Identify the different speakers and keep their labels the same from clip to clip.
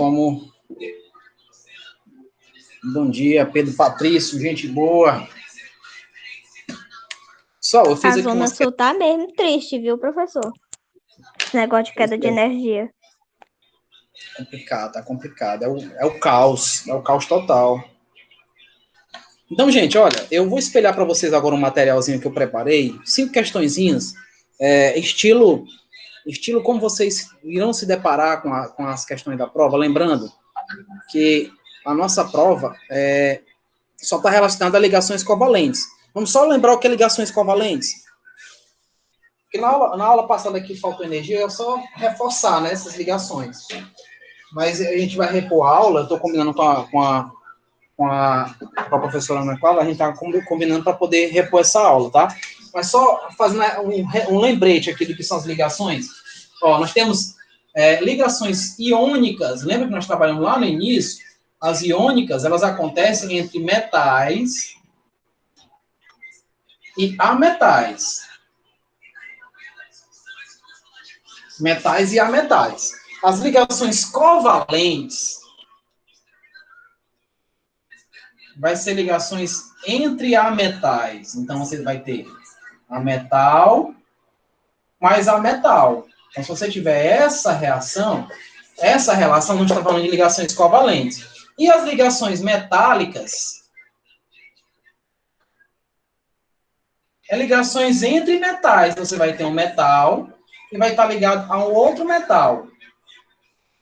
Speaker 1: como... Bom dia, Pedro Patrício, gente boa. Só, eu fiz
Speaker 2: A
Speaker 1: aqui
Speaker 2: Zona Sul tá mesmo triste, viu, professor? Esse negócio de queda de energia.
Speaker 1: Complicado, tá complicado. É o caos total. Então, gente, olha, eu vou espelhar para vocês agora um materialzinho que eu preparei, 5 questõezinhas, estilo como vocês irão se deparar com as questões da prova, lembrando que a nossa prova só está relacionada a ligações covalentes. Vamos só lembrar o que é ligações covalentes? Porque na aula passada aqui faltou energia, é só reforçar, né, essas ligações. Mas a gente vai repor a aula, eu estou combinando com a professora Ana Cláudia, a gente está combinando para poder repor essa aula, tá? Mas só fazendo um lembrete aqui do que são as ligações. Ó, nós temos ligações iônicas, lembra que nós trabalhamos lá no início? As iônicas, elas acontecem entre metais e ametais. Metais e ametais. As ligações covalentes vai ser ligações entre ametais. Então, você vai ter ametal mais ametal. Então, se você tiver essa relação não está falando de ligações covalentes. E as ligações metálicas ligações entre metais. Você vai ter um metal e vai estar ligado a um outro metal.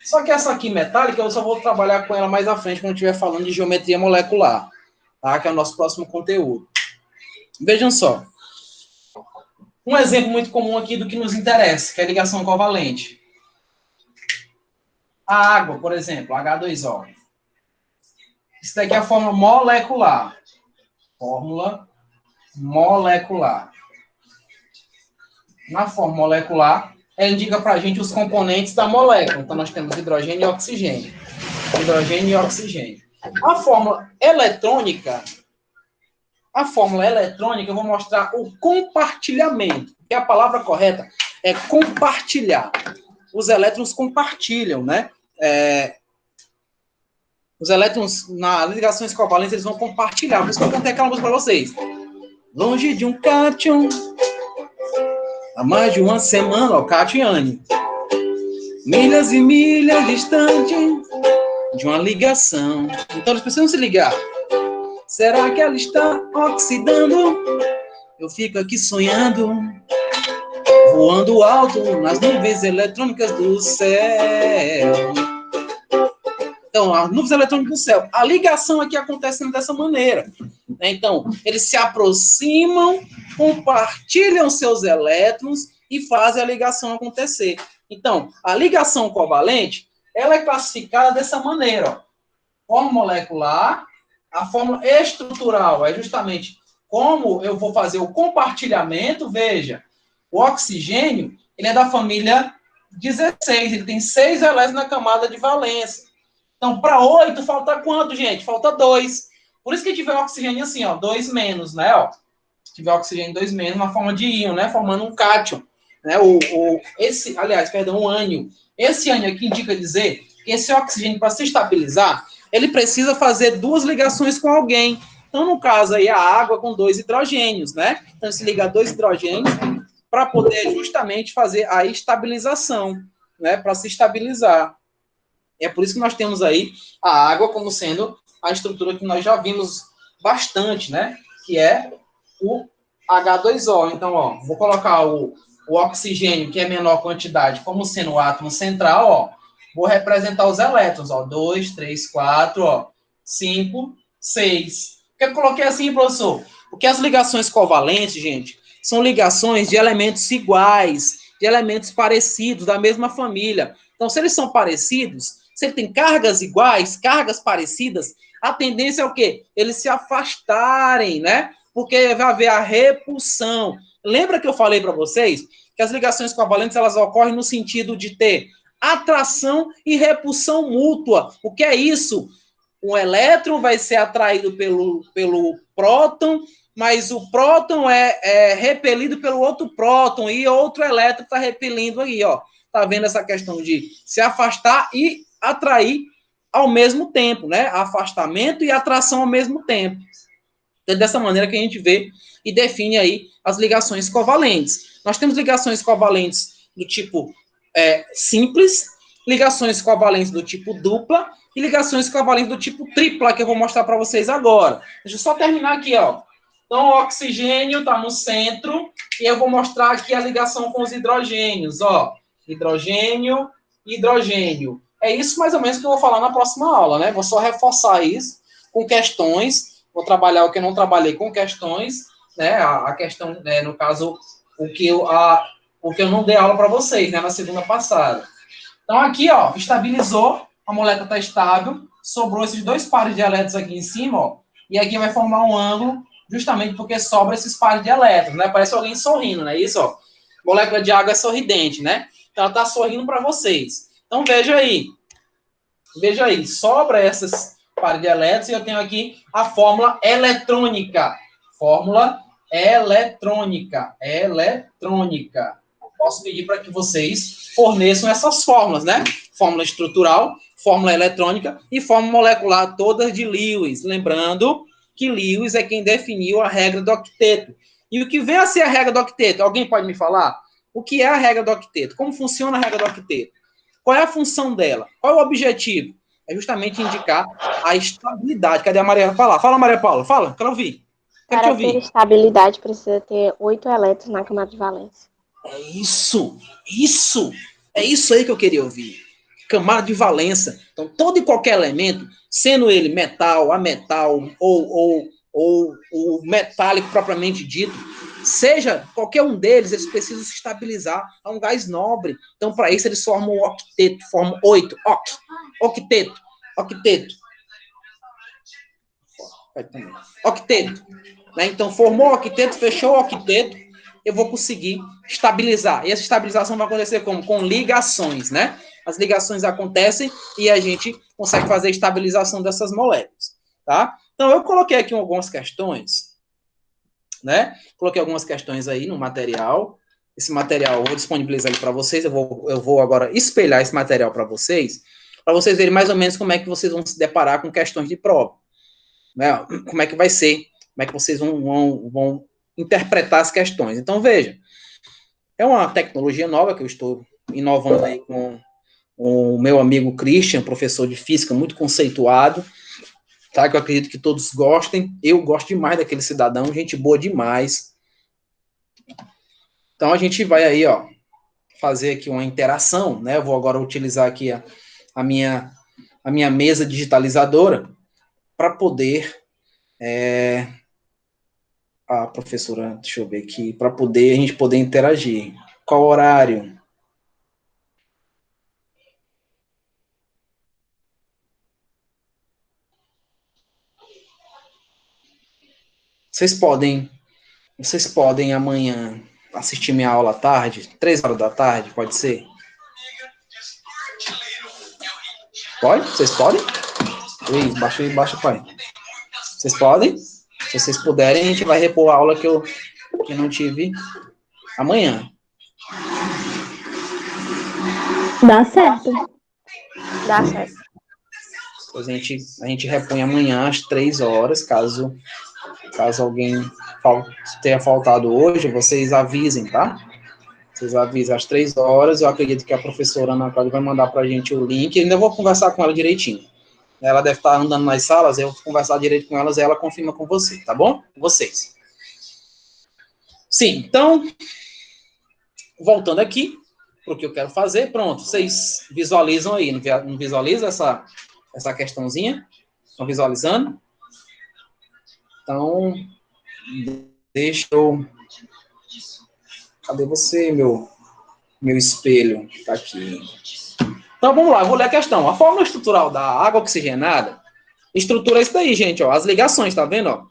Speaker 1: Só que essa aqui metálica, eu só vou trabalhar com ela mais à frente, quando eu estiver falando de geometria molecular, tá? Que é o nosso próximo conteúdo. Vejam só. Um exemplo muito comum aqui do que nos interessa, que é a ligação covalente. A água, por exemplo, H2O. Isso daqui é a fórmula molecular. Fórmula molecular. Na fórmula molecular, ela indica para a gente os componentes da molécula. Então, nós temos hidrogênio e oxigênio. Hidrogênio e oxigênio. A fórmula eletrônica, eu vou mostrar o compartilhamento. Que a palavra correta é compartilhar. Os elétrons compartilham, né? Os elétrons, nas ligações covalentes, eles vão compartilhar. Por isso que eu contei aquela música para vocês. Longe de um cátion, há mais de uma semana, ó, Cátion e Anne. Milhas e milhas distante de uma ligação. Então, eles precisam se ligar. Será que ela está oxidando? Eu fico aqui sonhando, voando alto nas nuvens eletrônicas do céu. Então, as nuvens eletrônicas do céu. A ligação aqui acontece dessa maneira. Então, eles se aproximam, compartilham seus elétrons e fazem a ligação acontecer. Então, a ligação covalente, ela é classificada dessa maneira. Ó. Fórmula molecular, a fórmula estrutural é justamente como eu vou fazer o compartilhamento. Veja, o oxigênio, ele é da família 16, ele tem 6 elétrons na camada de valência. Então, para 8, falta quanto, gente? Falta 2. Por isso que tiver oxigênio assim, ó, 2 menos, né? Ó. Se tiver oxigênio 2 menos, uma forma de íon, né? Formando um cátion. Né? O ânion. Esse ânion aqui indica dizer que esse oxigênio, para se estabilizar, ele precisa fazer 2 ligações com alguém. Então, no caso aí, a água com 2 hidrogênios, né? Então, se liga 2 hidrogênios para poder justamente fazer a estabilização, né? Para se estabilizar. É por isso que nós temos aí a água como sendo a estrutura que nós já vimos bastante, né? Que é o H2O. Então, ó, vou colocar o oxigênio, que é menor quantidade, como sendo o átomo central, ó. Vou representar os elétrons, ó. 2, 3, 4, ó. 5, 6. Por que eu coloquei assim, professor? Porque as ligações covalentes, gente, são ligações de elementos iguais, de elementos parecidos, da mesma família. Então, se eles são parecidos, se ele tem cargas iguais, cargas parecidas, a tendência é o quê? Eles se afastarem, né? Porque vai haver a repulsão. Lembra que eu falei para vocês que as ligações covalentes, elas ocorrem no sentido de ter atração e repulsão mútua. O que é isso? Um elétron vai ser atraído pelo próton, mas o próton é repelido pelo outro próton e outro elétron está repelindo aí, ó. Tá vendo essa questão de se afastar e atrair ao mesmo tempo, né? Afastamento e atração ao mesmo tempo. É dessa maneira que a gente vê e define aí as ligações covalentes. Nós temos ligações covalentes do tipo simples, ligações covalentes do tipo dupla e ligações covalentes do tipo tripla, que eu vou mostrar para vocês agora. Deixa eu só terminar aqui, ó. Então, o oxigênio está no centro e eu vou mostrar aqui a ligação com os hidrogênios, ó. Hidrogênio, hidrogênio. É isso mais ou menos que eu vou falar na próxima aula, né? Vou só reforçar isso com questões. Vou trabalhar o que eu não trabalhei com questões, né? A questão, né, no caso, o que eu não dei aula para vocês, né, na segunda passada. Então, aqui, ó, estabilizou, a molécula está estável, sobrou esses dois pares de elétrons aqui em cima, ó, e aqui vai formar um ângulo, justamente porque sobra esses pares de elétrons, né? Parece alguém sorrindo, né? Isso, ó. Molécula de água é sorridente, né? Então, ela está sorrindo para vocês. Então, veja aí, sobra essas pares de elétrons e eu tenho aqui a fórmula eletrônica. Fórmula eletrônica. Posso pedir para que vocês forneçam essas fórmulas, né? Fórmula estrutural, fórmula eletrônica e fórmula molecular, todas de Lewis. Lembrando que Lewis é quem definiu a regra do octeto. E o que vem a ser a regra do octeto? Alguém pode me falar? O que é a regra do octeto? Como funciona a regra do octeto? Qual é a função dela? Qual é o objetivo? É justamente indicar a estabilidade. Cadê a Maria Paula? Fala, Maria Paula, fala, quero ouvir. Quero te
Speaker 3: Para ter
Speaker 1: ouvir.
Speaker 3: estabilidade, precisa ter 8 elétrons na camada de valência.
Speaker 1: É isso. É isso aí que eu queria ouvir. Camada de valência. Então, todo e qualquer elemento, sendo ele metal, ametal ou o metálico propriamente dito, seja qualquer um deles, eles precisam se estabilizar a um gás nobre. Então, para isso, eles formam o octeto, formam 8. Octeto. Octeto. Né? Então, formou o octeto, fechou o octeto, eu vou conseguir estabilizar. E essa estabilização vai acontecer como? Com ligações, né? As ligações acontecem e a gente consegue fazer a estabilização dessas moléculas, tá? Então, eu coloquei aqui algumas questões, né? Coloquei algumas questões aí no material. Esse material eu vou disponibilizar ele para vocês. Eu vou agora espelhar esse material para vocês verem mais ou menos como é que vocês vão se deparar com questões de prova. Né? Como é que vai ser, como é que vocês vão interpretar as questões. Então, veja, é uma tecnologia nova que eu estou inovando aí com o meu amigo Christian, professor de física muito conceituado, tá? Que eu acredito que todos gostem. Eu gosto demais daquele cidadão, gente boa demais. Então, a gente vai aí, ó, fazer aqui uma interação, né? Eu vou agora utilizar aqui a minha mesa digitalizadora para poder a professora, deixa eu ver aqui, para poder a gente poder interagir. Qual horário? Vocês podem amanhã assistir minha aula à tarde, 3 horas da tarde, pode ser? Pode? Vocês podem? Luiz, baixa aí, baixa, pai. Vocês podem? Se vocês puderem, a gente vai repor a aula que eu não tive amanhã.
Speaker 2: Dá certo.
Speaker 3: Dá certo.
Speaker 1: Depois a gente repõe amanhã às 3 horas, caso alguém tenha faltado hoje, vocês avisem, tá? Vocês avisam às 3 horas, eu acredito que a professora Ana Cláudia vai mandar pra gente o link, e ainda vou conversar com ela direitinho. Ela deve estar andando nas salas, eu vou conversar direito com elas e ela confirma com você, tá bom? Com vocês. Sim, então, voltando aqui para o que eu quero fazer, pronto, vocês visualizam aí, não visualiza essa questãozinha? Estão visualizando? Então, deixa eu... Cadê você, meu espelho? Tá aqui. Então, vamos lá, eu vou ler a questão. A fórmula estrutural da água oxigenada estrutura isso daí, gente, ó, as ligações, tá vendo, ó?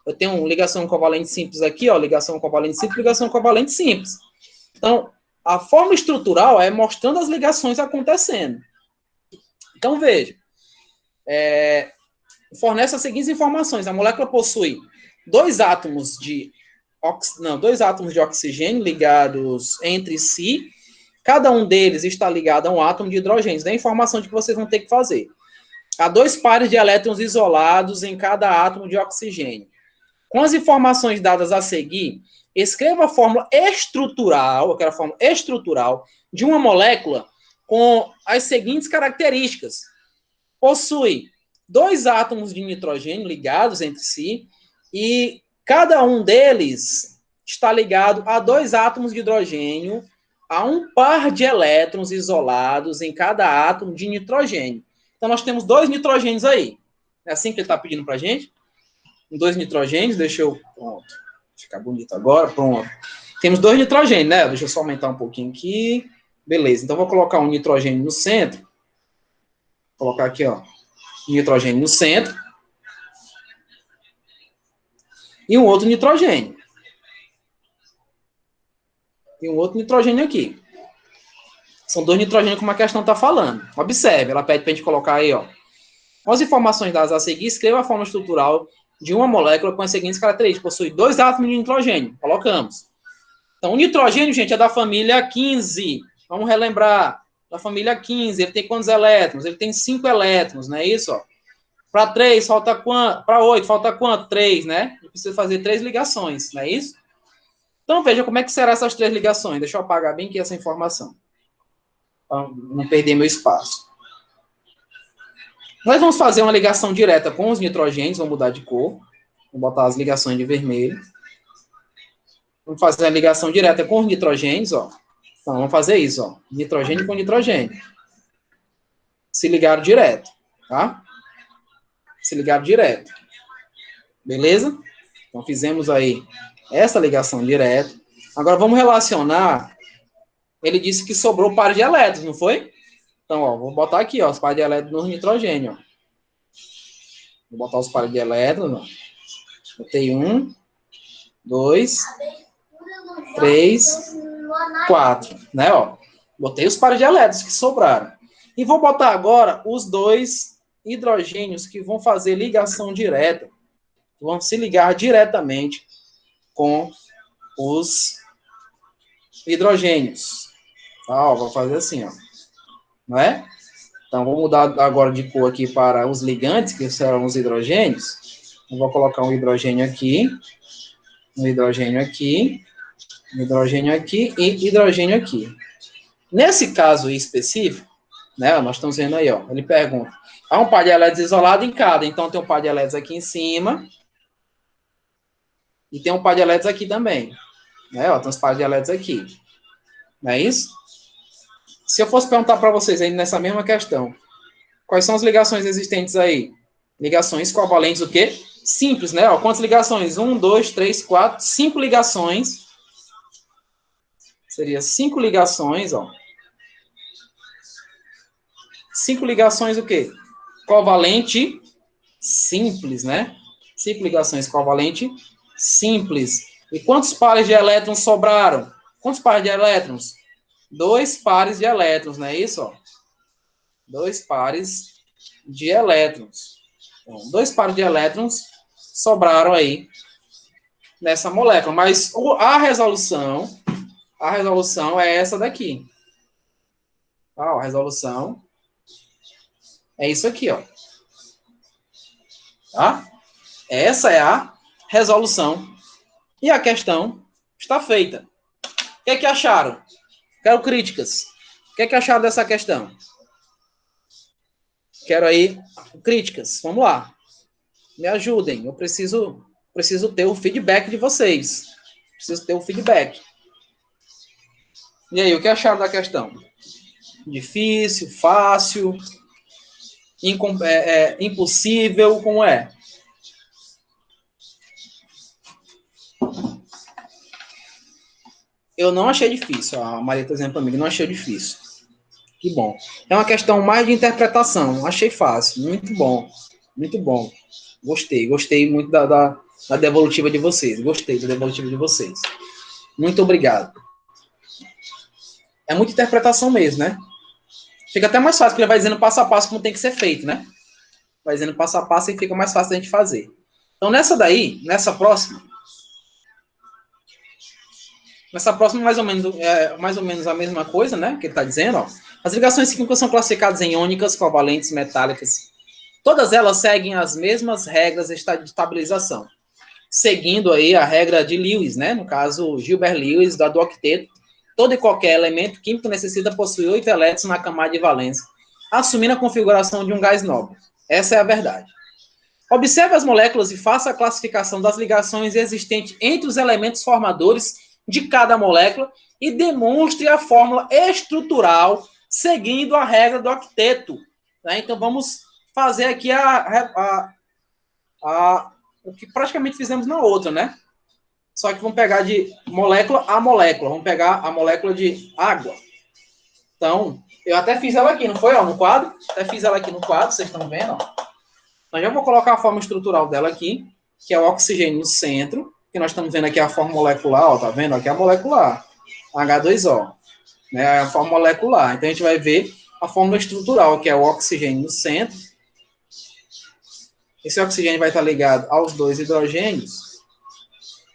Speaker 1: Eu tenho ligação covalente simples aqui, ó, ligação covalente simples, ligação covalente simples. Então, a fórmula estrutural é mostrando as ligações acontecendo. Então, veja, fornece as seguintes informações. A molécula possui dois átomos de oxigênio ligados entre si, Cada um deles está ligado a um átomo de hidrogênio. Isso é a informação de que vocês vão ter que fazer. Há 2 pares de elétrons isolados em cada átomo de oxigênio. Com as informações dadas a seguir, escreva a fórmula estrutural, aquela fórmula estrutural de uma molécula com as seguintes características. Possui 2 átomos de nitrogênio ligados entre si e cada um deles está ligado a 2 átomos de hidrogênio, a um par de elétrons isolados em cada átomo de nitrogênio. Então, nós temos 2 nitrogênios aí. É assim que ele está pedindo para a gente? 2 nitrogênios, deixa eu... Pronto. Ficar bonito agora, pronto. Temos 2 nitrogênios, né? Deixa eu só aumentar um pouquinho aqui. Beleza, então vou colocar um nitrogênio no centro. Vou colocar aqui, ó. Nitrogênio no centro. E um outro nitrogênio. E um outro nitrogênio aqui. São 2 nitrogênios como a questão está falando. Observe, ela pede para a gente colocar aí, ó. Com as informações dadas a seguir, escreva a forma estrutural de uma molécula com as seguintes características. Possui 2 átomos de nitrogênio. Colocamos. Então, o nitrogênio, gente, é da família 15. Vamos relembrar. Da família 15. Ele tem quantos elétrons? Ele tem 5 elétrons, não é isso? Para 3, falta quanto? Para 8, falta quanto? 3, né? Eu preciso fazer 3 ligações, não é isso? Então, veja como é que serão essas 3 ligações. Deixa eu apagar bem aqui essa informação. Para não perder meu espaço. Nós vamos fazer uma ligação direta com os nitrogênios. Vamos mudar de cor. Vou botar as ligações de vermelho. Vamos fazer a ligação direta com os nitrogênios, ó. Então, vamos fazer isso, ó. Nitrogênio com nitrogênio. Se ligaram direto, tá? Se ligaram direto. Beleza? Então, fizemos aí essa ligação direta. Agora, vamos relacionar. Ele disse que sobrou par de elétrons, não foi? Então, ó, vou botar aqui, ó, os pares de elétrons no nitrogênio, ó. Vou botar os pares de elétrons, ó. Botei 1, 2, 3, 4, né, ó. Botei os pares de elétrons que sobraram. E vou botar agora os 2 hidrogênios que vão fazer ligação direta. Vão se ligar diretamente com os hidrogênios. Tá, ó, vou fazer assim, ó. Não é? Então, vou mudar agora de cor aqui para os ligantes, que serão os hidrogênios. Eu vou colocar um hidrogênio aqui, um hidrogênio aqui, um hidrogênio aqui e hidrogênio aqui. Nesse caso específico, né, nós estamos vendo aí, ó, ele pergunta, há um par de elétrons isolado em cada, então tem um par de elétrons aqui em cima e tem um par de elétrons aqui também, né, ó, tem uns pares de elétrons aqui, não é isso? Se eu fosse perguntar para vocês aí nessa mesma questão, quais são as ligações existentes aí? Ligações covalentes o quê? Simples, né, ó, quantas ligações? 1, 2, 3, 4, 5 ligações, seria 5 ligações, ó. 5 ligações o quê? Covalente simples, né? 5 ligações covalente simples. E quantos pares de elétrons sobraram? Quantos pares de elétrons? 2 pares de elétrons, não é isso? Ó? 2 pares de elétrons. Então, 2 pares de elétrons sobraram aí nessa molécula. Mas a resolução é essa daqui. Tá? A resolução é isso aqui, ó. Tá? Essa é a resolução. E a questão está feita. O que é que acharam? Quero críticas. O que é que acharam dessa questão? Quero aí críticas. Vamos lá. Me ajudem. Eu preciso ter o feedback de vocês. Preciso ter o feedback. E aí, o que acharam da questão? Difícil, fácil, impossível, como é? Eu não achei difícil. A Maria está dizendo para mim que não achei difícil. Que bom. É uma questão mais de interpretação. Achei fácil. Muito bom. Muito bom. Gostei muito da devolutiva de vocês. Gostei da devolutiva de vocês. Muito obrigado. É muita interpretação mesmo, né? Fica até mais fácil, porque ele vai dizendo passo a passo como tem que ser feito, né? Vai dizendo passo a passo e fica mais fácil da gente fazer. Então, nessa próxima, Essa próxima é mais ou menos a mesma coisa, né? Que ele está dizendo, ó. As ligações químicas são classificadas em iônicas, covalentes, metálicas. Todas elas seguem as mesmas regras de estabilização, seguindo aí a regra de Lewis, né? No caso, Gilbert Lewis, do octeto. Todo e qualquer elemento químico necessita possuir 8 elétrons na camada de valência, assumindo a configuração de um gás nobre. Essa é a verdade. Observe as moléculas e faça a classificação das ligações existentes entre os elementos formadores de cada molécula e demonstre a fórmula estrutural seguindo a regra do octeto. Né? Então, vamos fazer aqui o que praticamente fizemos na outra, né? Só que vamos pegar de molécula a molécula. Vamos pegar a molécula de água. Então, eu até fiz ela aqui, não foi? Ó, no quadro? Até fiz ela aqui no quadro, vocês estão vendo? Ó. Então, já vou colocar a forma estrutural dela aqui, que é o oxigênio no centro, que nós estamos vendo aqui a forma molecular, ó, tá vendo? Aqui é a molecular, H2O, né? A forma molecular. Então, a gente vai ver a fórmula estrutural, que é o oxigênio no centro. Esse oxigênio vai estar ligado aos 2 hidrogênios,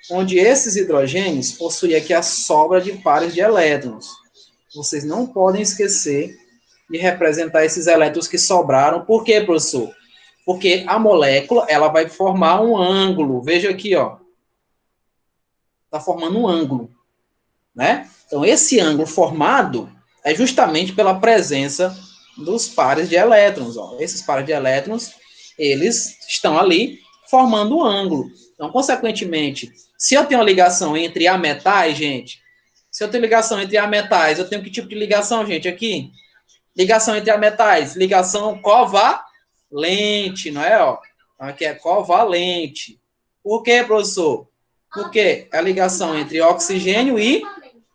Speaker 1: onde esses hidrogênios possuem aqui a sobra de pares de elétrons. Vocês não podem esquecer de representar esses elétrons que sobraram. Por quê, professor? Porque a molécula, ela vai formar um ângulo. Veja aqui, ó. Está formando um ângulo, né? Então, esse ângulo formado é justamente pela presença dos pares de elétrons, ó. Esses pares de elétrons, eles estão ali formando um ângulo. Então, consequentemente, se eu tenho uma ligação entre ametais, gente, se eu tenho ligação entre ametais, eu tenho que tipo de ligação, gente, aqui? Ligação entre ametais, ligação covalente, não é, ó? Aqui é covalente. Por quê, professor? Porque é a ligação entre oxigênio e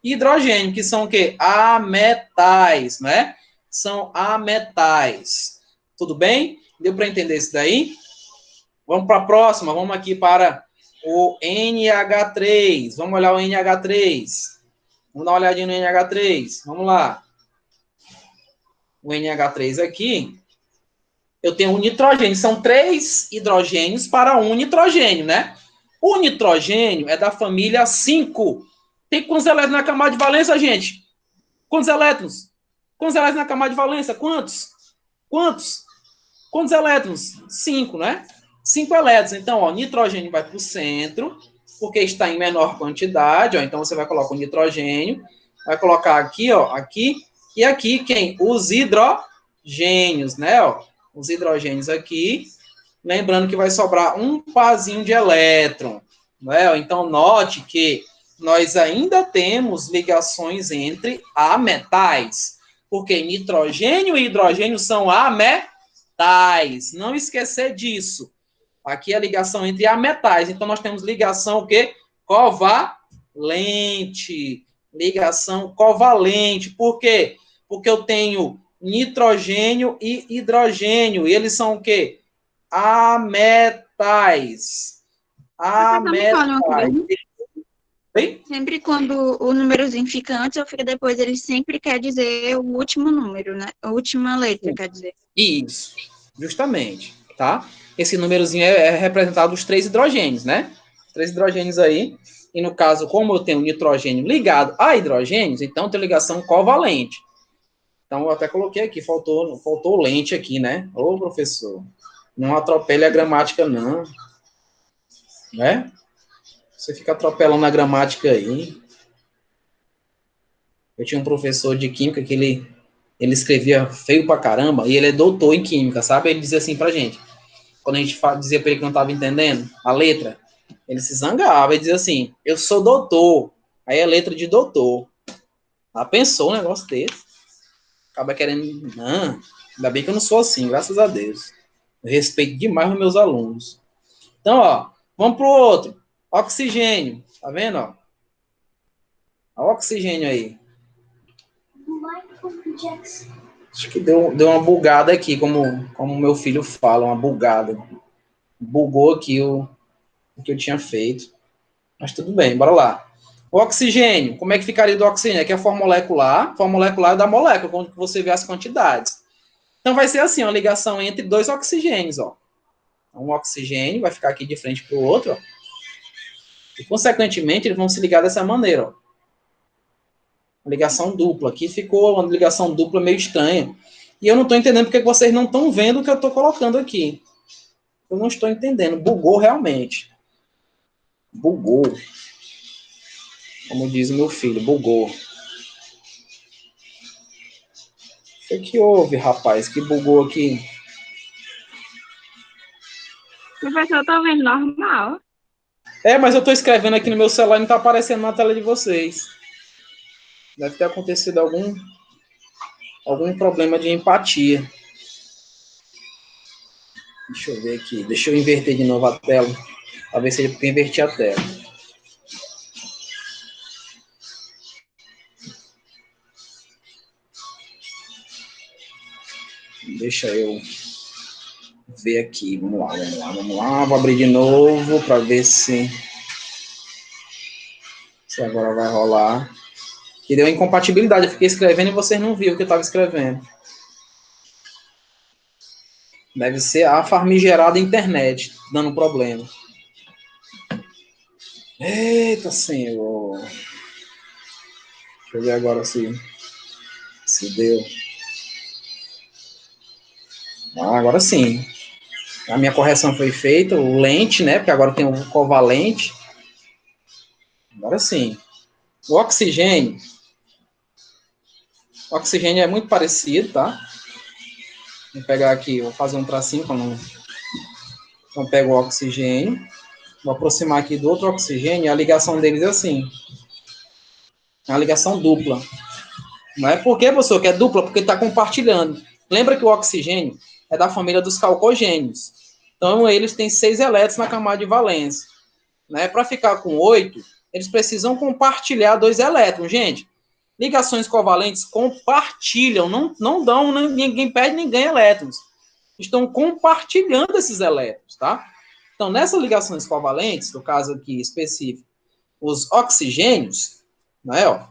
Speaker 1: hidrogênio, que são o quê? Ametais, né? São ametais. Tudo bem? Deu para entender isso daí? Vamos para a próxima. Vamos aqui para o NH3. Vamos olhar o NH3. Vamos dar uma olhadinha no NH3. Vamos lá. O NH3 aqui, eu tenho um nitrogênio. São 3 hidrogênios para um nitrogênio, né? O nitrogênio é da família 5. Tem quantos elétrons na camada de valência, gente? Quantos elétrons? Quantos elétrons na camada de valência? Quantos? Quantos elétrons? 5, né? 5 elétrons. Então, ó, nitrogênio vai para o centro, porque está em menor quantidade. Ó, então, você vai colocar o nitrogênio. Vai colocar aqui, ó, aqui. E aqui, quem? Os hidrogênios, né? Ó, os hidrogênios aqui. Lembrando que vai sobrar um parzinho de elétron. Né? Então, note que nós ainda temos ligações entre ametais. Porque nitrogênio e hidrogênio são ametais. Não esquecer disso. Aqui é a ligação entre ametais. Então, nós temos ligação o quê? Covalente. Ligação covalente. Por quê? Porque eu tenho nitrogênio e hidrogênio. E eles são o quê? Ametais. Ametais.
Speaker 4: Sempre quando o númerozinho fica antes ou fica depois, ele sempre quer dizer o último número, né? A última letra, quer dizer.
Speaker 1: Isso, justamente, tá? Esse númerozinho é representado os 3 hidrogênios, né? 3 hidrogênios aí. E no caso, como eu tenho nitrogênio ligado a hidrogênios, então tem ligação covalente. Então, eu até coloquei aqui, faltou lente aqui, né? Ô, professor, não atropele a gramática, não. Né? Você fica atropelando a gramática aí. Eu tinha um professor de química que ele escrevia feio pra caramba, e ele é doutor em química, sabe? Ele dizia assim pra gente, quando a gente dizia pra ele que não tava entendendo a letra, ele se zangava e dizia assim, eu sou doutor. Aí é letra de doutor. Ah, pensou um negócio desse? Acaba querendo... Não, ainda bem que eu não sou assim, graças a Deus. Eu respeito demais os meus alunos. Então, ó, vamos pro outro. Oxigênio. Tá vendo, ó? O oxigênio aí. Acho que deu uma bugada aqui, como meu filho fala, uma bugada. Bugou aqui o que eu tinha feito. Mas tudo bem, bora lá. O oxigênio, como é que ficaria do oxigênio? Aqui é a forma molecular da molécula, quando você vê as quantidades. Então vai ser assim, uma ligação entre 2 oxigênios, ó. Um oxigênio vai ficar aqui de frente para o outro, ó. E, consequentemente, eles vão se ligar dessa maneira, ó. Uma ligação dupla. Aqui ficou uma ligação dupla meio estranha. E eu não estou entendendo porque vocês não estão vendo o que eu estou colocando aqui. Eu não estou entendendo. Bugou realmente. Bugou. Como diz o meu filho, bugou. O que houve, rapaz? Que bugou aqui?
Speaker 4: Professor, eu tô vendo normal.
Speaker 1: Mas eu estou escrevendo aqui no meu celular e não está aparecendo na tela de vocês. Deve ter acontecido algum problema de empatia. Deixa eu ver aqui. Deixa eu inverter de novo a tela. Talvez seja porque eu inverti a tela. Deixa eu ver aqui. Vamos lá. Vou abrir de novo para ver se agora vai rolar. Que deu incompatibilidade. Eu fiquei escrevendo e vocês não viram o que eu estava escrevendo. Deve ser a famigerada internet dando problema. Eita, senhor. Deixa eu ver agora se deu. Agora sim. A minha correção foi feita. O lente, né? Porque agora tem o covalente. Agora sim. O oxigênio é muito parecido, tá? Vou pegar aqui, vou fazer um tracinho para não... Então, pego o oxigênio. Vou aproximar aqui do outro oxigênio. A ligação deles é assim. É uma ligação dupla. Não é porque, professor, que é dupla, porque está compartilhando. Lembra que o oxigênio é da família dos calcogênios. Então, eles têm 6 elétrons na camada de valência. Né? Para ficar com 8, eles precisam compartilhar 2 elétrons. Gente, ligações covalentes compartilham, não dão, ninguém perde, nem ganha elétrons. Estão compartilhando esses elétrons, tá? Então, nessas ligações covalentes, no caso aqui específico, os oxigênios, né, ó,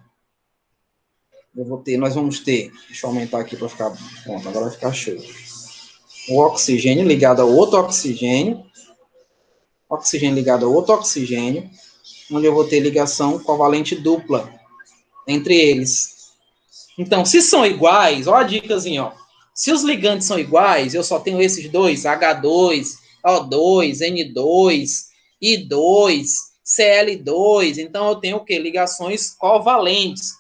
Speaker 1: nós vamos ter, deixa eu aumentar aqui para ficar pronto, agora vai ficar show. O oxigênio ligado a outro oxigênio ligado a outro oxigênio, onde eu vou ter ligação covalente dupla entre eles. Então, se são iguais, ó a dicasinha, ó. Se os ligantes são iguais, eu só tenho esses dois, H2, O2, N2, I2, Cl2. Então, eu tenho o quê? Ligações covalentes.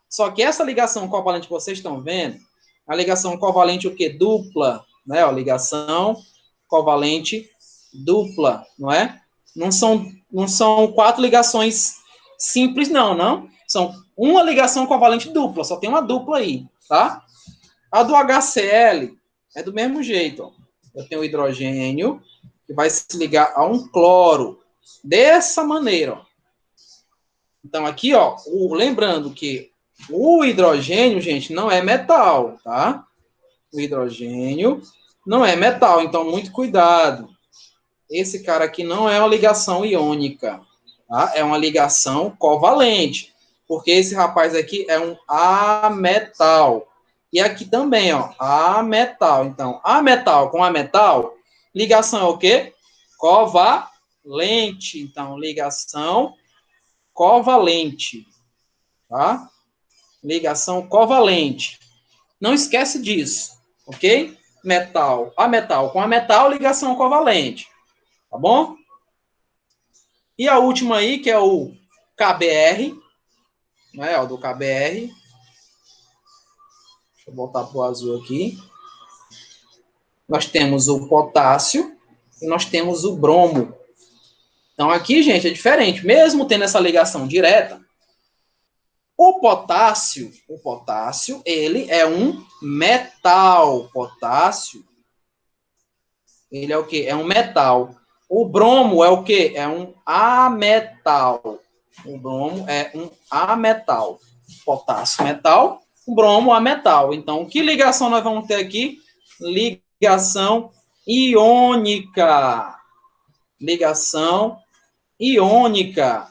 Speaker 1: Só que essa ligação covalente que vocês estão vendo, a ligação covalente o quê? Dupla, né? Ó, ligação covalente dupla, não é? Não são 4 ligações simples, não. São uma ligação covalente dupla, só tem uma dupla aí, tá? A do HCl é do mesmo jeito, ó. Eu tenho o hidrogênio, que vai se ligar a um cloro, dessa maneira, ó. Então, aqui, ó, lembrando que o hidrogênio, gente, não é metal, tá? O hidrogênio não é metal, então, muito cuidado. Esse cara aqui não é uma ligação iônica, tá? É uma ligação covalente, porque esse rapaz aqui é um ametal. E aqui também, ó, ametal. Então, ametal com ametal, ligação é o quê? Covalente. Então, ligação covalente, tá? Ligação covalente. Não esquece disso, ok? Metal, ametal com ametal, ligação covalente. Tá bom? E a última aí, que é o KBr, né? O do KBr. Deixa eu voltar para o azul aqui. Nós temos o potássio e nós temos o bromo. Então, aqui, gente, é diferente. Mesmo tendo essa ligação direta, o potássio, ele é um metal. Potássio, ele é o quê? É um metal. O bromo é o quê? É um ametal. O bromo é um ametal. Potássio, metal. O bromo, ametal. Então, que ligação nós vamos ter aqui? Ligação iônica. Ligação iônica.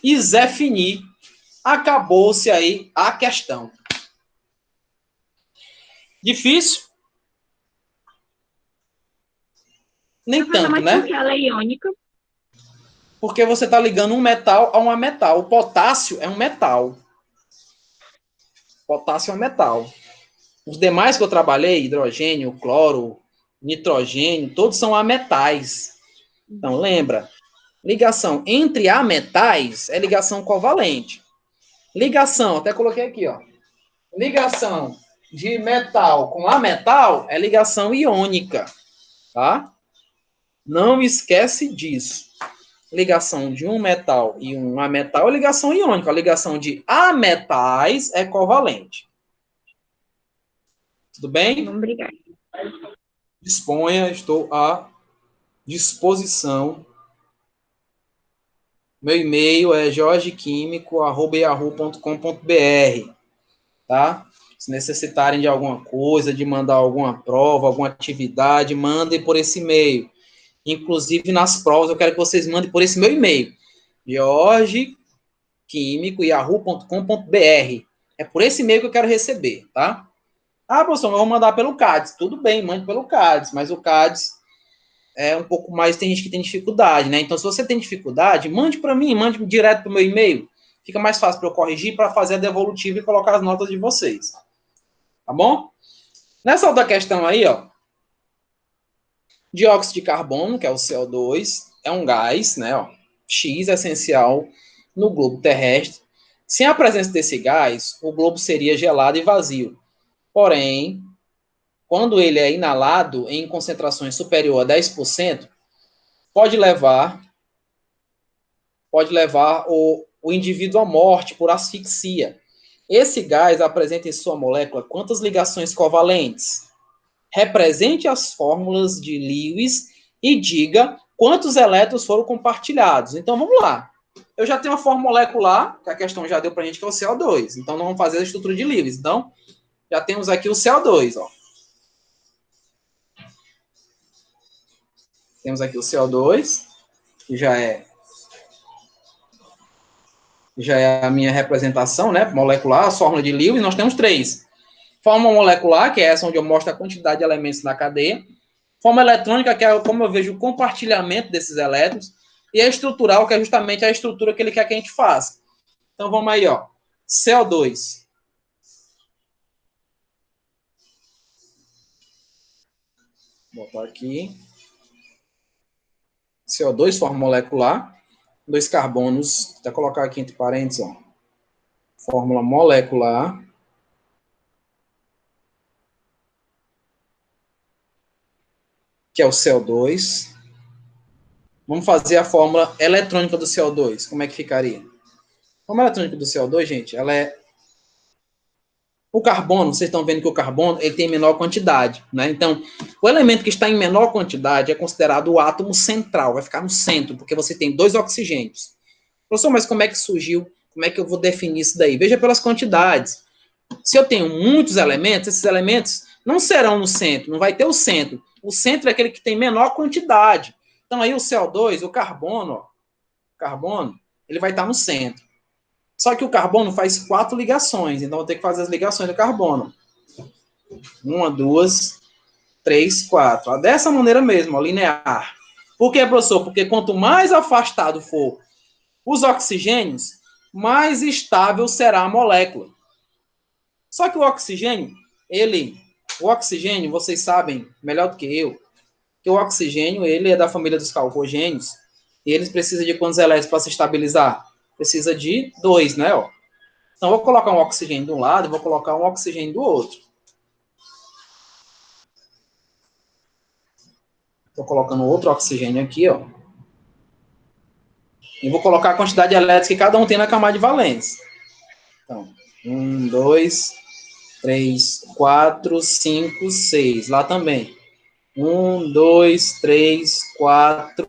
Speaker 1: E Zé Fini. Acabou-se aí a questão. Difícil? Nem tanto, né?
Speaker 4: Porque ela é iônica.
Speaker 1: Porque você está ligando um metal a um ametal. O potássio é um metal. Potássio é um metal. Os demais que eu trabalhei, hidrogênio, cloro, nitrogênio, todos são ametais. Então, lembra, ligação entre ametais é ligação covalente. Ligação, até coloquei aqui, ó. Ligação de metal com ametal é ligação iônica, tá? Não esquece disso. Ligação de um metal e um ametal é ligação iônica. A ligação de ametais é covalente. Tudo bem?
Speaker 4: Obrigada.
Speaker 1: Disponha, estou à disposição. Meu e-mail é jorgequímico@yahoo.com.br, tá? Se necessitarem de alguma coisa, de mandar alguma prova, alguma atividade, mandem por esse e-mail. Inclusive, nas provas, eu quero que vocês mandem por esse meu e-mail, jorgequímico@yahoo.com.br. É por esse e-mail que eu quero receber, tá? Ah, professor, eu vou mandar pelo CADES. Tudo bem, mande pelo CADES, mas o CADES é um pouco mais, tem gente que tem dificuldade, né? Então, se você tem dificuldade, mande para mim, mande direto para o meu e-mail. Fica mais fácil para eu corrigir, para fazer a devolutiva e colocar as notas de vocês. Tá bom? Nessa outra questão aí, ó, dióxido de carbono, que é o CO2, é um gás, né? Ó, X essencial no globo terrestre. Sem a presença desse gás, o globo seria gelado e vazio. Porém, quando ele é inalado em concentrações superior a 10%, pode levar o indivíduo à morte por asfixia. Esse gás apresenta em sua molécula quantas ligações covalentes? Represente as fórmulas de Lewis e diga quantos elétrons foram compartilhados. Então, vamos lá. Eu já tenho uma fórmula molecular, que a questão já deu para a gente, que é o CO2. Então, nós vamos fazer a estrutura de Lewis. Então, já temos aqui o CO2, ó. Temos aqui o CO2, que já é a minha representação, né, molecular, a fórmula de Lewis. Nós temos três. Fórmula molecular, que é essa onde eu mostro a quantidade de elementos na cadeia. Forma eletrônica, que é como eu vejo o compartilhamento desses elétrons. E a estrutural, que é justamente a estrutura que ele quer que a gente faça. Então, vamos aí, ó. CO2. Vou botar aqui. CO2, forma molecular. 2 carbonos. Vou até colocar aqui entre parênteses, ó. Fórmula molecular. Que é o CO2. Vamos fazer a fórmula eletrônica do CO2. Como é que ficaria? A fórmula eletrônica do CO2, gente, ela é... O carbono, vocês estão vendo que o carbono ele tem menor quantidade, né? Então, o elemento que está em menor quantidade é considerado o átomo central, vai ficar no centro, porque você tem 2 oxigênios. Professor, mas como é que surgiu? Como é que eu vou definir isso daí? Veja pelas quantidades. Se eu tenho muitos elementos, esses elementos não serão no centro, não vai ter o centro. O centro é aquele que tem menor quantidade. Então, aí o CO2, o carbono, ele vai estar no centro. Só que o carbono faz 4 ligações, então eu vou ter que fazer as ligações do carbono. 1, 2, 3, 4. Dessa maneira mesmo, ó, linear. Por quê, professor? Porque quanto mais afastado for os oxigênios, mais estável será a molécula. Só que o oxigênio, vocês sabem melhor do que eu, que o oxigênio, ele é da família dos calcogênios, e eles precisam de quantos elétrons para se estabilizar? Precisa de 2, né, ó? Então, eu vou colocar um oxigênio de um lado e vou colocar um oxigênio do outro. Estou colocando outro oxigênio aqui, ó. E vou colocar a quantidade de elétrons que cada um tem na camada de valência. Então, 1, 2, 3, 4, 5, 6. Lá também. 1, 2, 3, 4,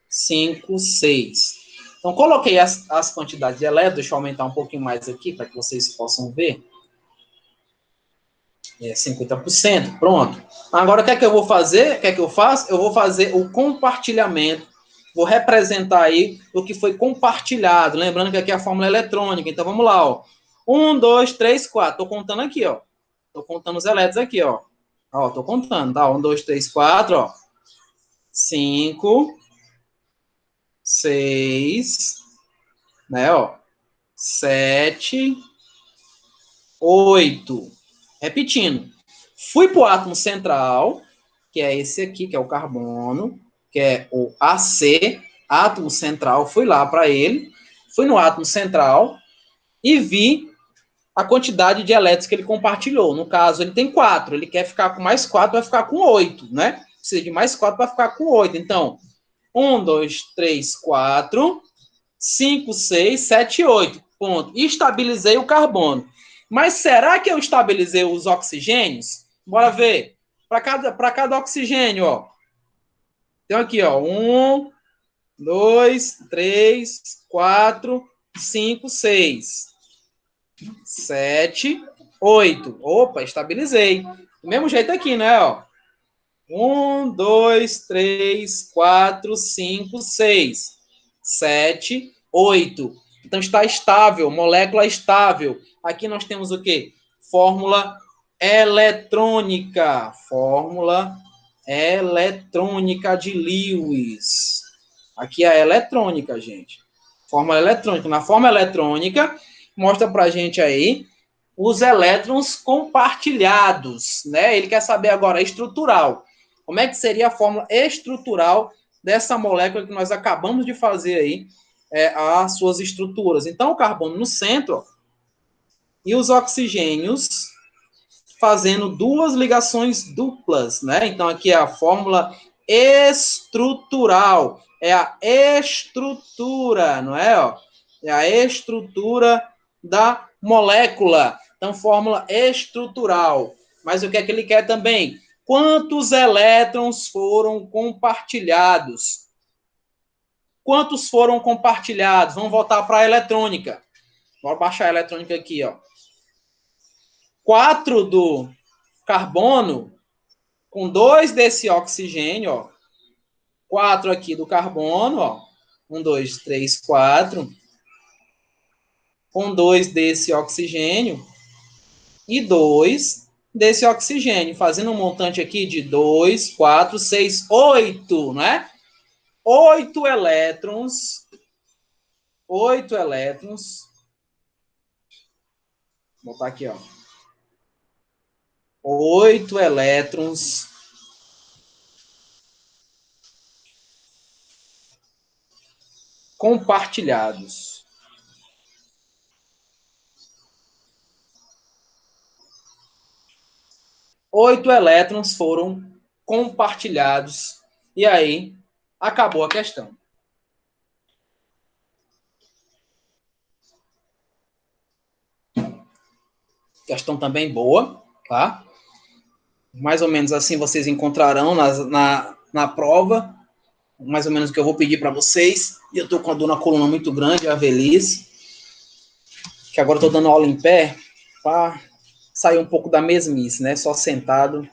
Speaker 1: 5, 6. Então, coloquei as quantidades de elétrons. Deixa eu aumentar um pouquinho mais aqui, para que vocês possam ver. 50%, pronto. Agora, o que é que eu vou fazer? O que é que eu faço? Eu vou fazer o compartilhamento. Vou representar aí o que foi compartilhado. Lembrando que aqui é a fórmula eletrônica. Então, vamos lá, ó. 1, 2, 3, 4. Estou contando aqui, ó. Estou contando os elétrons aqui, ó. Ó, estou contando, tá? 1, 2, 3, 4, ó. 5, 6, né, ó. 7, 8. Repetindo. Fui para o átomo central, que é esse aqui, que é o carbono, que é o AC, átomo central. Fui lá para ele. Fui no átomo central e vi a quantidade de elétrons que ele compartilhou. No caso, ele tem 4. Ele quer ficar com mais 4, vai ficar com 8, né? Precisa de mais 4 para ficar com 8. Então, 1, 2, 3, 4, 5, 6, 7, 8. Ponto. Estabilizei o carbono. Mas será que eu estabilizei os oxigênios? Bora ver. Para cada oxigênio, ó. Então aqui, ó. 1, 2, 3, 4, 5, 6, 7, 8. Opa, estabilizei. Do mesmo jeito aqui, né? Ó. 1, 2, 3, 4, 5, 6, 7, 8. Então está estável, molécula estável. Aqui nós temos o quê? Fórmula eletrônica. Fórmula eletrônica de Lewis. Aqui é a eletrônica, gente. Fórmula eletrônica. Na fórmula eletrônica, mostra pra gente aí os elétrons compartilhados, né? Ele quer saber agora a estrutural. Como é que seria a fórmula estrutural dessa molécula que nós acabamos de fazer aí, as suas estruturas? Então, o carbono no centro, ó, e os oxigênios fazendo duas ligações duplas, né? Então, aqui é a fórmula estrutural. É a estrutura, não é? Ó? É a estrutura da molécula. Então, fórmula estrutural. Mas o que é que ele quer também? Quantos elétrons foram compartilhados? Quantos foram compartilhados? Vamos voltar para a eletrônica. Vou baixar a eletrônica aqui, ó. 4 do carbono com 2 desse oxigênio, ó. 4 aqui do carbono, ó. 1, 2, 3, 4. Com 2 desse oxigênio e 2 desse oxigênio, fazendo um montante aqui de 2, 4, 6, 8, né? 8 elétrons. 8 elétrons. Vou botar aqui, ó. 8 elétrons compartilhados. Oito elétrons foram compartilhados. E aí, acabou a questão. Questão também boa, tá? Mais ou menos assim vocês encontrarão na prova. Mais ou menos o que eu vou pedir para vocês. E eu estou com a dor na coluna muito grande, a velhice. Que agora eu estou dando aula em pé para sair um pouco da mesmice, né? Só sentado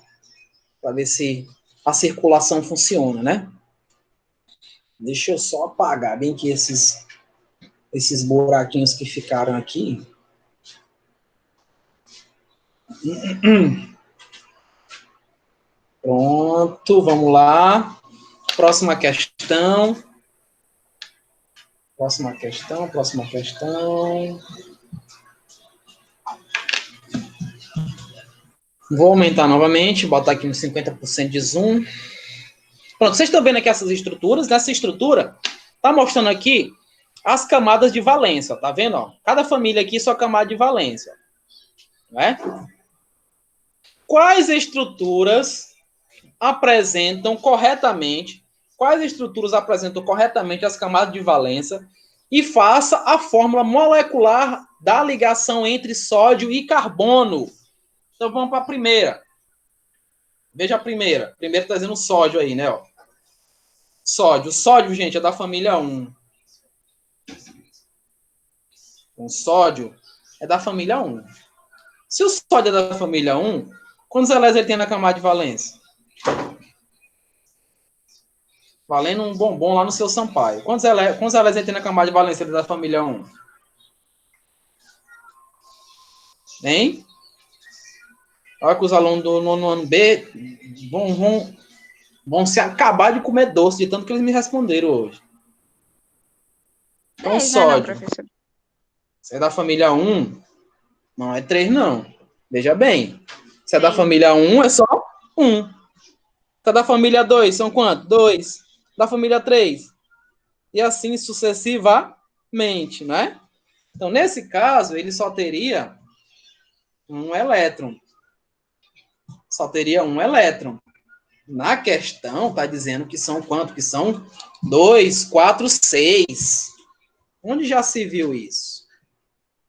Speaker 1: para ver se a circulação funciona, né? Deixa eu só apagar bem que esses buraquinhos que ficaram aqui. Pronto, vamos lá. Próxima questão. Próxima questão. Vou aumentar novamente, botar aqui nos 50% de zoom. Pronto, vocês estão vendo aqui essas estruturas? Nessa estrutura, tá mostrando aqui as camadas de valência, tá vendo? Ó? Cada família aqui sua camada de valência. Né? Quais estruturas apresentam corretamente as camadas de valência e faça a fórmula molecular da ligação entre sódio e carbono? Então vamos para a primeira. Veja a primeira. Primeiro está dizendo sódio aí, né? Ó. Sódio. Sódio, gente, é da família 1. O sódio é da família 1. Se o sódio é da família 1, quantos elétrons ele tem na camada de valência? Valendo um bombom lá no seu Sampaio. Quantos elétrons ele tem na camada de valência da família 1? Hein? Olha que os alunos do nono ano B vão se acabar de comer doce, de tanto que eles me responderam hoje. Então, sódio. É da família 1. Não é 3, não. Veja bem. Se é da família 1, é só 1. Se é da família 2, são quantos? 2. Da família 3. E assim sucessivamente, né? Então, nesse caso, ele só teria um elétron. Só teria um elétron. Na questão, está dizendo que são quanto? Que são 2, 4, 6. Onde já se viu isso?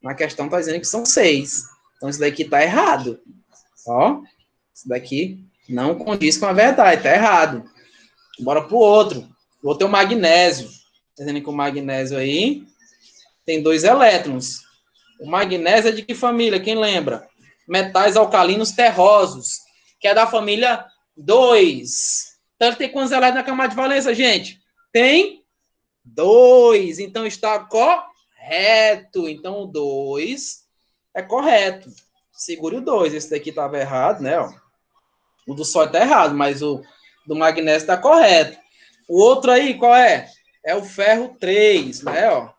Speaker 1: Na questão está dizendo que são 6. Então, isso daqui está errado. Ó, isso daqui não condiz com a verdade, está errado. Bora para o outro. O outro é o magnésio. Está dizendo que o magnésio aí tem 2 elétrons. O magnésio é de que família? Quem lembra? Metais alcalinos terrosos, que é da família 2. Então, ele tem quantos elétrons na camada de valência, gente? Tem 2. Então, está correto. Então, o 2 é correto. Segure o 2. Esse daqui estava errado, né? Ó. O do sódio está errado, mas o do magnésio está correto. O outro aí, qual é? É o ferro 3, né? Ó.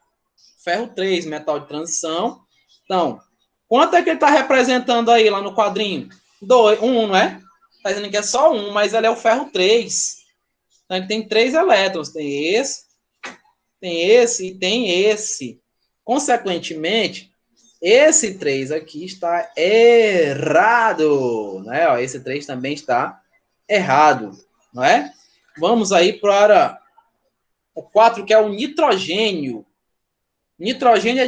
Speaker 1: Ferro 3, metal de transição. Então, quanto é que ele está representando aí lá no quadrinho? 1, não é? Está dizendo que é só 1, mas ele é o ferro 3. Então, ele tem 3 elétrons. Tem esse e tem esse. Consequentemente, esse 3 aqui está errado. Né? Ó, esse 3 também está errado. Não é? Vamos aí para o 4, que é o nitrogênio. Nitrogênio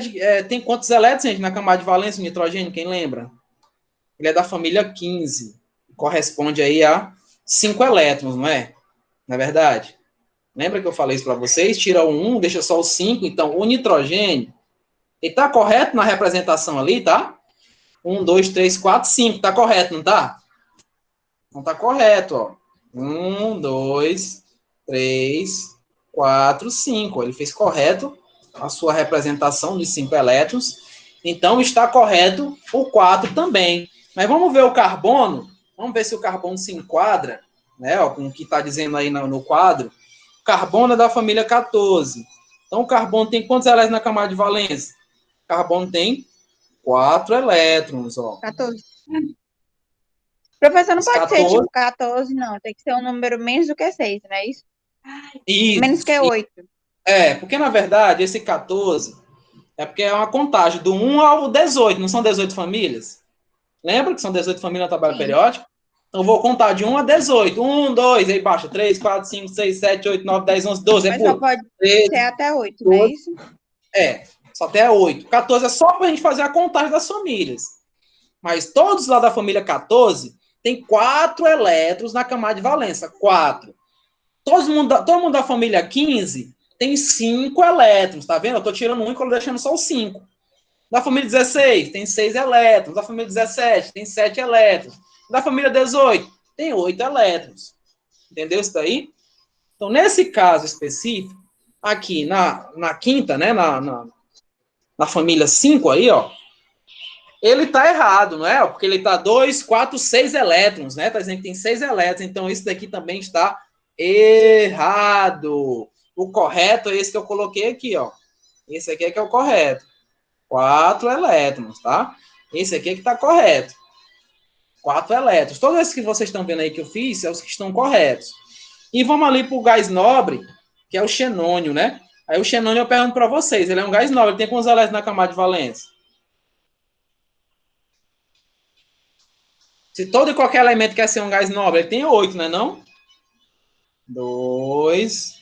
Speaker 1: tem quantos elétrons, gente, na camada de valência, o nitrogênio, quem lembra? Ele é da família 15. Corresponde aí a 5 elétrons, não é? Não é verdade? Lembra que eu falei isso para vocês? Tira o 1, deixa só o 5. Então, o nitrogênio, ele está correto na representação ali, tá? 1, 2, 3, 4, 5. Está correto, não está? Não está correto, ó. 1, 2, 3, 4, 5. Ele fez correto a sua representação de 5 elétrons. Então, está correto o 4 também. Mas vamos ver o carbono. Vamos ver se o carbono se enquadra, né, ó, com o que está dizendo aí no quadro. O carbono é da família 14. Então, o carbono tem quantos elétrons na camada de valência? O carbono tem 4 elétrons. Ó.
Speaker 4: 14. Professor, não
Speaker 1: Os
Speaker 4: pode
Speaker 1: 14...
Speaker 4: ser tipo 14, não. Tem que ser um número menos do que 6, não é isso?
Speaker 1: Isso.
Speaker 4: Menos que 8.
Speaker 1: Porque, na verdade, esse 14 é porque é uma contagem do 1 ao 18. Não são 18 famílias? Lembra que são 18 famílias na tabela periódica? Então, eu vou contar de 1 a 18. 1, 2, aí baixa. 3, 4, 5, 6, 7, 8, 9, 10, 11, 12.
Speaker 4: Mas só pode
Speaker 1: 13,
Speaker 4: ser até 8, não é isso?
Speaker 1: Só até 8. 14 é só para a gente fazer a contagem das famílias. Mas todos lá da família 14 tem 4 elétrons na camada de valência. 4. Todo mundo da família 15 tem 5 elétrons, tá vendo? Eu estou tirando 1 e deixando só os 5. Da família 16, tem 6 elétrons. Da família 17, tem 7 elétrons. Da família 18, tem 8 elétrons. Entendeu isso daí? Então, nesse caso específico, aqui na quinta, né, na família 5 aí, ó, ele tá errado, não é? Porque ele tá 2, 4, 6 elétrons, né? Tá dizendo que tem 6 elétrons, então isso daqui também está errado. O correto é esse que eu coloquei aqui, ó. Esse aqui é que é o correto. 4 elétrons, tá? Esse aqui é que está correto. 4 elétrons. Todos esses que vocês estão vendo aí que eu fiz, são os que estão corretos. E vamos ali para o gás nobre, que é o xenônio, né? Aí o xenônio eu pergunto para vocês, ele é um gás nobre, ele tem quantos elétrons na camada de valência? Se todo e qualquer elemento quer ser um gás nobre, ele tem 8, não é não? 2,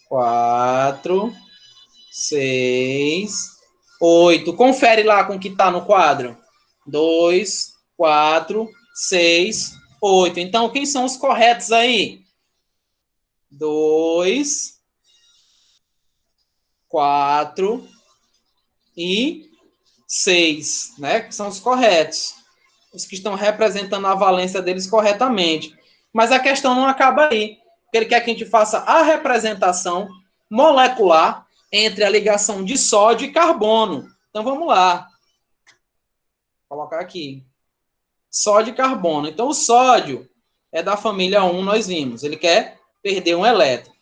Speaker 1: 4, 6, 8. Confere lá com o que está no quadro. 2, 4, 6, 8. Então, quem são os corretos aí? 2, 4 e 6, né? Que são os corretos. Os que estão representando a valência deles corretamente. Mas a questão não acaba aí. Ele quer que a gente faça a representação molecular entre a ligação de sódio e carbono. Então, vamos lá. Vou colocar aqui. Sódio e carbono. Então, o sódio é da família 1, nós vimos. Ele quer perder um elétron.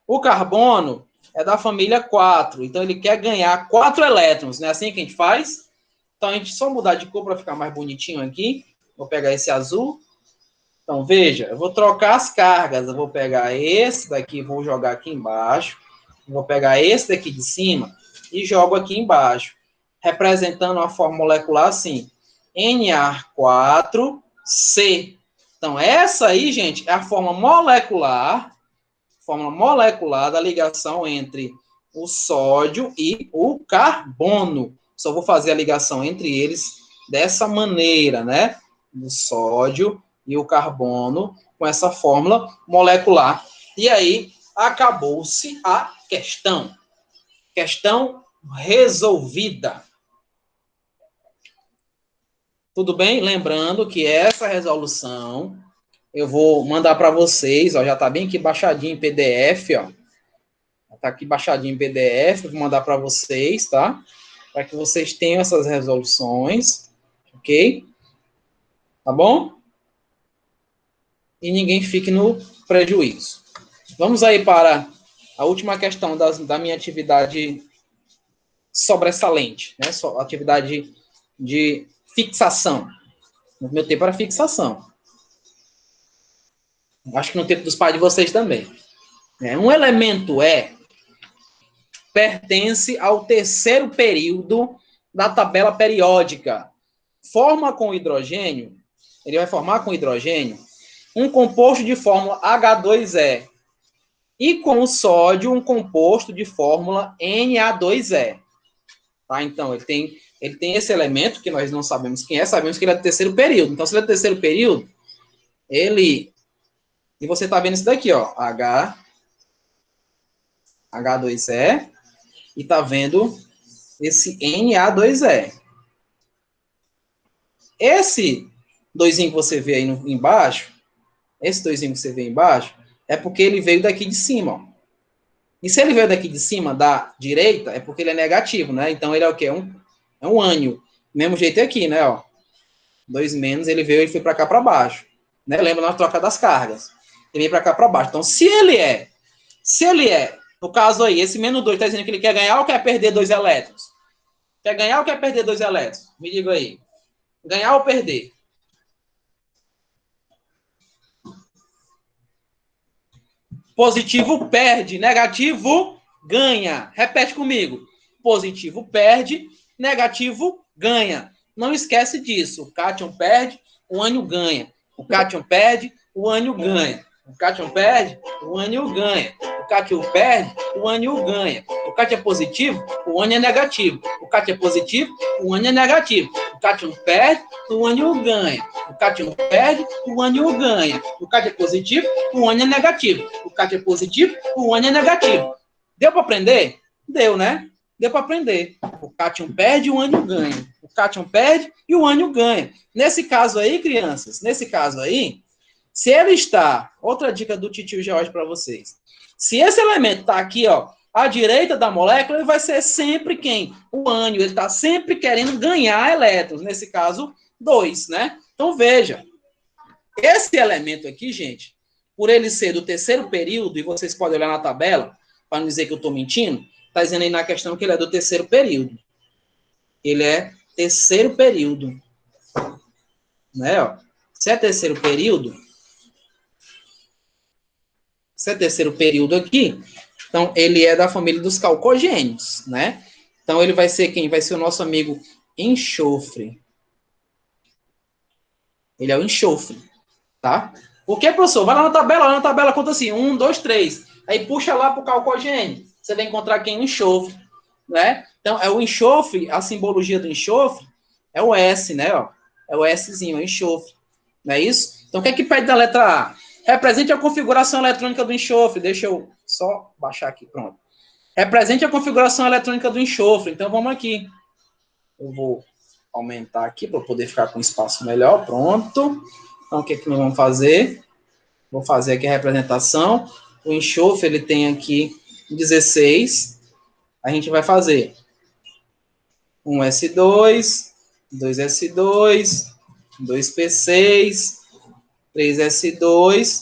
Speaker 1: O carbono é da família 4. Então, ele quer ganhar 4 elétrons. Não é assim que a gente faz? Então, a gente só mudar de cor para ficar mais bonitinho aqui. Vou pegar esse azul. Então, veja, eu vou trocar as cargas. Eu vou pegar esse daqui, vou jogar aqui embaixo. Vou pegar esse daqui de cima e jogo aqui embaixo, representando a forma molecular assim, Na4C. Então, essa aí, gente, é a forma molecular da ligação entre o sódio e o carbono. Só vou fazer a ligação entre eles dessa maneira, né? O sódio e o carbono com essa fórmula molecular. E aí, acabou-se a questão. Questão resolvida. Tudo bem? Lembrando que essa resolução eu vou mandar para vocês, ó, já está bem aqui baixadinho em PDF, ó. Está aqui baixadinho em PDF, vou mandar para vocês, tá? Para que vocês tenham essas resoluções, ok? Tá bom? E ninguém fique no prejuízo. Vamos aí para a última questão da minha atividade sobressalente, né? Atividade de fixação. No meu tempo era fixação. Acho que no tempo dos pais de vocês também. Um elemento pertence ao terceiro período da tabela periódica. Ele vai formar com hidrogênio um composto de fórmula H2E. E com o sódio, um composto de fórmula Na2E. Tá? Então, ele tem esse elemento, que nós não sabemos quem é, sabemos que ele é do terceiro período. Então, se ele é do terceiro período, E você está vendo isso daqui, ó. H2E. E está vendo esse Na2E. Esse doisinho que você vê aí embaixo, é porque ele veio daqui de cima, ó. E se ele veio daqui de cima, da direita, é porque ele é negativo, né? Então, ele é o quê? É um ânion. Mesmo jeito aqui, né? Ó. 2 menos, ele veio e foi para cá para baixo. Né? Lembra na troca das cargas. Ele veio para cá para baixo. Então, se ele é, no caso aí, esse menos 2 está dizendo que ele quer ganhar ou quer perder 2 elétrons? Quer ganhar ou quer perder 2 elétrons? Me diga aí. Ganhar ou perder? Positivo perde, negativo ganha. Repete comigo. Positivo perde, negativo ganha. Não esquece disso. O cátion perde, o ânion ganha. O cátion perde, o ânion ganha. O cátion perde, o ânion ganha. O cátion perde, o ânion ganha. O cátion é positivo, o ânion é negativo. O cátion é positivo, o ânion é negativo. O cátion perde, o ânion ganha. O cátion perde, o ânion ganha. O cátion é positivo, o ânion é negativo. O cátion é positivo, o ânion é negativo. Deu para aprender? Deu, né? Deu para aprender. O cátion perde, o ânion ganha. O cátion perde e o ânion ganha. Nesse caso aí, crianças, se ele está... Outra dica do titio George para vocês. Se esse elemento está aqui, ó, à direita da molécula, ele vai ser sempre quem? O ânion. Ele está sempre querendo ganhar elétrons. Nesse caso, 2, né? Então, veja. Esse elemento aqui, gente, por ele ser do terceiro período, e vocês podem olhar na tabela, para não dizer que eu estou mentindo, está dizendo aí na questão que ele é do terceiro período. Ele é terceiro período. Né, ó? Se é terceiro período aqui, então ele é da família dos calcogênios, né? Então ele vai ser quem? Vai ser o nosso amigo enxofre. Ele é o enxofre, tá? Por que, professor? Vai lá na tabela conta assim, 1, 2, 3. Aí puxa lá para o calcogênio. Você vai encontrar quem? O enxofre, né? Então, é o enxofre, a simbologia do enxofre é o S, né? Ó, é o Szinho, é o enxofre. Não é isso? Então, o que é que pede da letra A? Represente a configuração eletrônica do enxofre. Deixa eu só baixar aqui, pronto. Represente a configuração eletrônica do enxofre. Então, vamos aqui. Eu vou aumentar aqui para poder ficar com espaço melhor. Pronto. Então, o que é que nós vamos fazer? Vou fazer aqui a representação. O enxofre, ele tem aqui 16. A gente vai fazer 1s2, 2s2, 2p6, 3s2,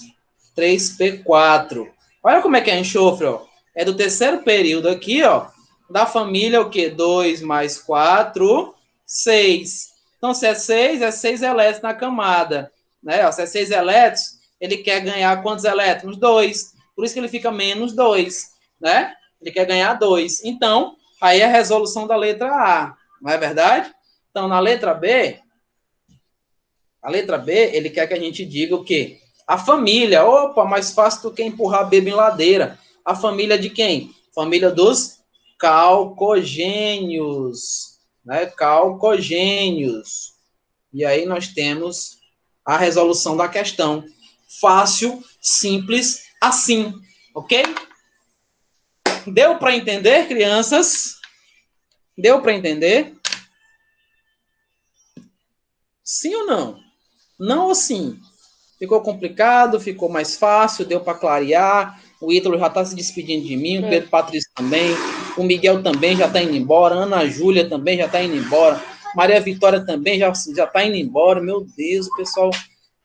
Speaker 1: 3p4. Olha como é que é enxofre, ó. É do terceiro período aqui, ó, da família o quê? 2 mais 4, 6. Então, se é 6 elétrons na camada. Né? Ó, se é 6 elétrons, ele quer ganhar quantos elétrons? 2. Por isso que ele fica menos 2. Né? Ele quer ganhar 2. Então, aí é a resolução da letra A. Não é verdade? Então, na letra B, ele quer que a gente diga o quê? A família. Opa, mais fácil do que empurrar bebê em ladeira. A família de quem? Família dos calcogênios. Né? Calcogênios. E aí nós temos a resolução da questão. Fácil, simples, assim. Ok? Deu para entender, crianças? Deu para entender? Sim ou não? Não ou sim? Ficou complicado, ficou mais fácil, deu para clarear. O Ítalo já está se despedindo de mim, o Pedro Patrício também, o Miguel também já está indo embora, a Ana Júlia também já está indo embora, Maria Vitória também já está indo embora. Meu Deus, o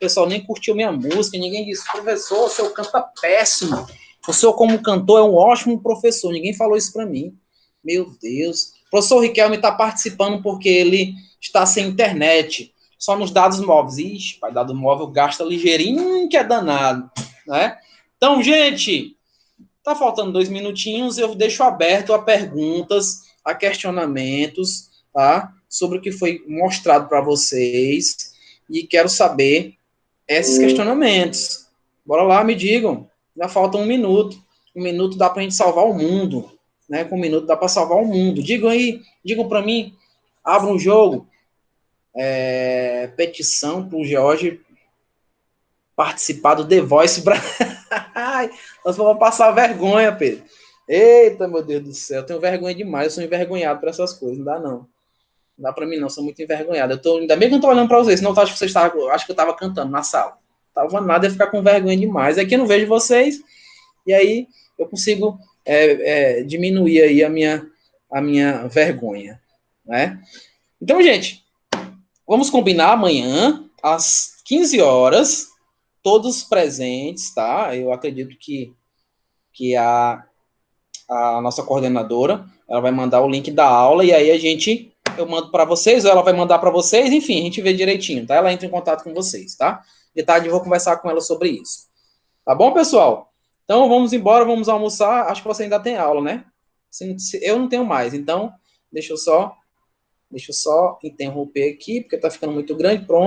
Speaker 1: pessoal nem curtiu minha música, ninguém disse, professor, o senhor canta péssimo, o senhor como cantor é um ótimo professor, ninguém falou isso para mim. Meu Deus. O professor Riquelme está participando porque ele está sem internet. Só nos dados móveis. Ixi, pai, dado móvel gasta ligeirinho, que é danado, né? Então, gente, tá faltando 2 minutinhos, eu deixo aberto a perguntas, a questionamentos, tá? Sobre o que foi mostrado para vocês e quero saber esses questionamentos. Bora lá, me digam. Já falta 1 minuto. 1 minuto dá pra gente salvar o mundo, né? Com 1 minuto dá para salvar o mundo. Digam aí, digam para mim, abram um jogo. Petição para o George participar do The Voice. Nós vamos passar vergonha, Pedro. Eita, meu Deus do céu, eu tenho vergonha demais, eu sou envergonhado por essas coisas, não dá não. Não dá para mim não, sou muito envergonhado. Ainda bem que eu não tô olhando para vocês, senão eu acho que acho que eu tava cantando na sala. Tava nada, ia ficar com vergonha demais. Aqui eu não vejo vocês, e aí eu consigo diminuir aí a minha vergonha, né? Então, gente, vamos combinar amanhã, às 15 horas, todos presentes, tá? Eu acredito que a nossa coordenadora, ela vai mandar o link da aula, e aí eu mando para vocês, ou ela vai mandar para vocês, enfim, a gente vê direitinho, tá? Ela entra em contato com vocês, tá? De tarde eu vou conversar com ela sobre isso. Tá bom, pessoal? Então, vamos embora, vamos almoçar. Acho que você ainda tem aula, né? Eu não tenho mais, então, deixa eu só interromper aqui, porque tá ficando muito grande. Pronto.